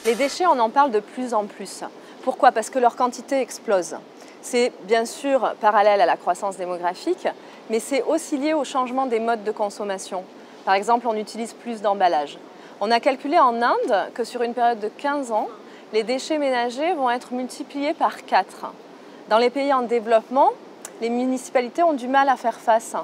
Les déchets, on en parle de plus en plus. Pourquoi? Parce que leur quantité explose. C'est bien sûr parallèle à la croissance démographique, mais c'est aussi lié au changement des modes de consommation. Par exemple, on utilise plus d'emballages. On a calculé en Inde que sur une période de 15 ans, les déchets ménagers vont être multipliés par 4. Dans les pays en développement, les municipalités ont du mal à faire face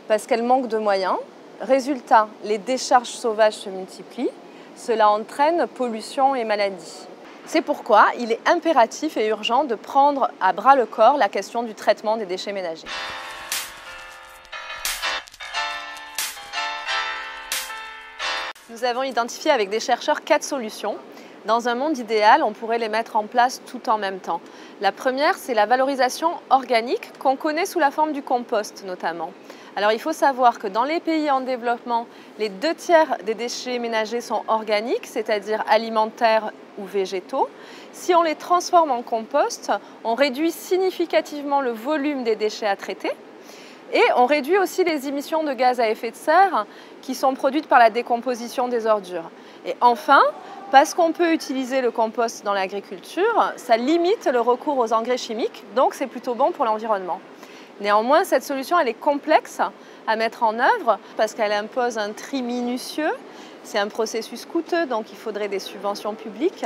parce qu'elles manquent de moyens. Résultat, les décharges sauvages se multiplient. Cela entraîne pollution et maladies. C'est pourquoi il est impératif et urgent de prendre à bras le corps la question du traitement des déchets ménagers. Nous avons identifié avec des chercheurs 4 solutions. Dans un monde idéal, on pourrait les mettre en place tout en même temps. La première, c'est la valorisation organique qu'on connaît sous la forme du compost notamment. Alors il faut savoir que dans les pays en développement, les 2/3 des déchets ménagers sont organiques, c'est-à-dire alimentaires ou végétaux. Si on les transforme en compost, on réduit significativement le volume des déchets à traiter et on réduit aussi les émissions de gaz à effet de serre qui sont produites par la décomposition des ordures. Et enfin, parce qu'on peut utiliser le compost dans l'agriculture, ça limite le recours aux engrais chimiques, donc c'est plutôt bon pour l'environnement. Néanmoins, cette solution, elle est complexe à mettre en œuvre parce qu'elle impose un tri minutieux. C'est un processus coûteux, donc il faudrait des subventions publiques.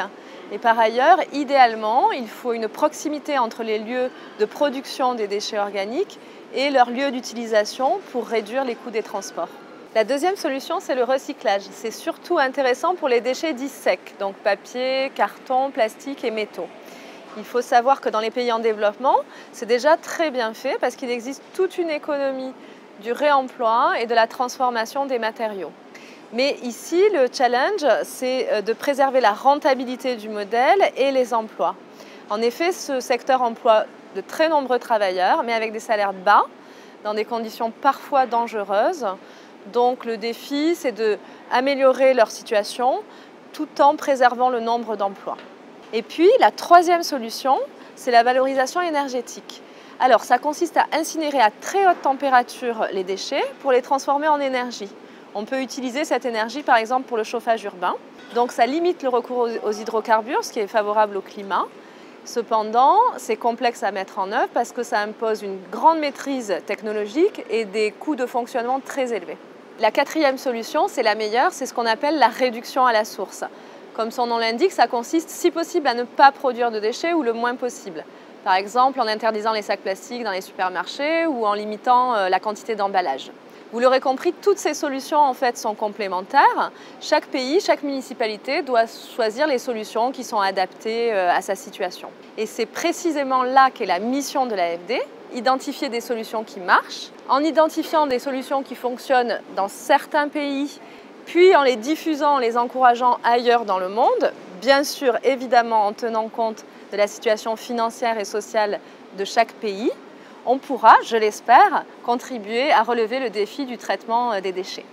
Et par ailleurs, idéalement, il faut une proximité entre les lieux de production des déchets organiques et leurs lieux d'utilisation pour réduire les coûts des transports. La deuxième solution, c'est le recyclage. C'est surtout intéressant pour les déchets dits secs, donc papier, carton, plastique et métaux. Il faut savoir que dans les pays en développement, c'est déjà très bien fait parce qu'il existe toute une économie du réemploi et de la transformation des matériaux. Mais ici, le challenge, c'est de préserver la rentabilité du modèle et les emplois. En effet, ce secteur emploie de très nombreux travailleurs, mais avec des salaires bas, dans des conditions parfois dangereuses. Donc le défi, c'est d'améliorer leur situation tout en préservant le nombre d'emplois. Et puis, la troisième solution, c'est la valorisation énergétique. Alors, ça consiste à incinérer à très haute température les déchets pour les transformer en énergie. On peut utiliser cette énergie, par exemple, pour le chauffage urbain. Donc, ça limite le recours aux hydrocarbures, ce qui est favorable au climat. Cependant, c'est complexe à mettre en œuvre parce que ça impose une grande maîtrise technologique et des coûts de fonctionnement très élevés. La quatrième solution, c'est la meilleure, c'est ce qu'on appelle la réduction à la source. Comme son nom l'indique, ça consiste, si possible, à ne pas produire de déchets ou le moins possible. Par exemple, en interdisant les sacs plastiques dans les supermarchés ou en limitant la quantité d'emballage. Vous l'aurez compris, toutes ces solutions en fait sont complémentaires. Chaque pays, chaque municipalité doit choisir les solutions qui sont adaptées à sa situation. Et c'est précisément là qu'est la mission de l'AFD, identifier des solutions qui marchent. En identifiant des solutions qui fonctionnent dans certains pays, puis en les diffusant, en les encourageant ailleurs dans le monde, bien sûr, évidemment, en tenant compte de la situation financière et sociale de chaque pays, on pourra, je l'espère, contribuer à relever le défi du traitement des déchets.